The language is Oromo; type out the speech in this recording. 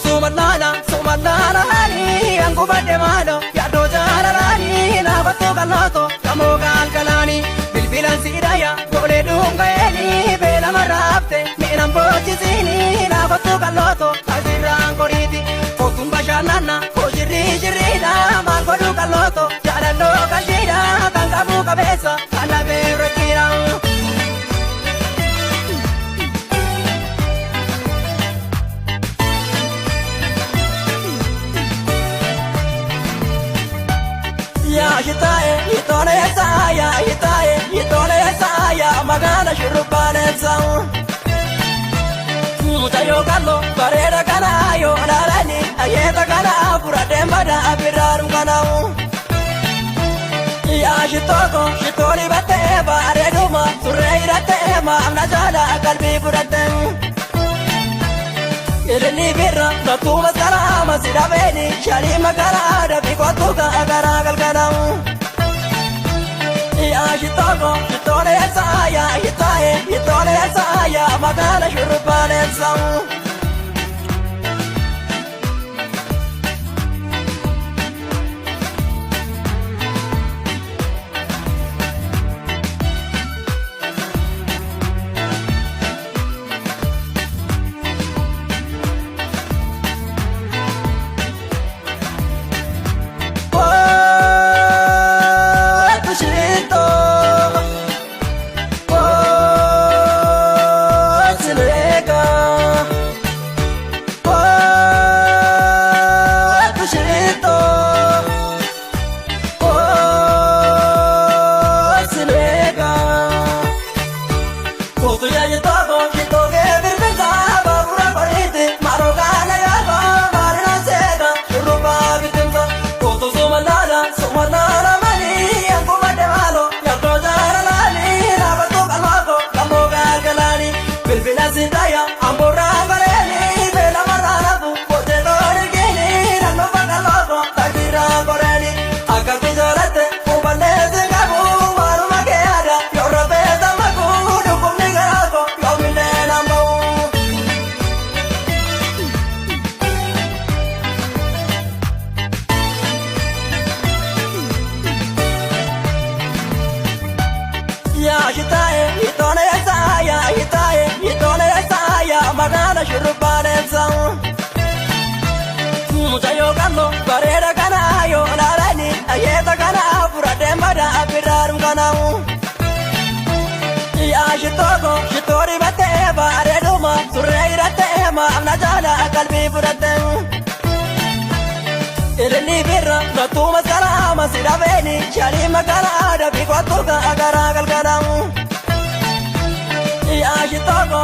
sumalalaani angu badde maalo yaadoo jaalalaani naafatoo qal'ooto kamoo galgalaani bilbilan siidhaya goolee dhuungayeeni beela marraafte miinan boochisiini naafatoo qal'ooto asirraan qoriiti kootuun bashaannanna koo jirriidha maal godhuu qal'ooto jaalalloo qalbiidha kan qabuu qabeessa kan dhabee rakkiidha. Yitone saya magana shurubane sao mutayo kallo barera kana yo alarani ayeta kana purade mbada abiraru kana ya shitoni bate bare duma sureira tema amna jala kalbi purade Irni birra natuma salama sidabeni shali magara da bikotuka agara galgana Yitone saya magana shurubane sao magana shurubane sao mutayo kallo barera kana yo alarani ayeta kana purade mbada abiraru kana ya shitori bate bare duma sureira tema amna jala kalbi purade Irni birra natuma salama sidabeni shali magara da bikotuka agara galgana ya shitoro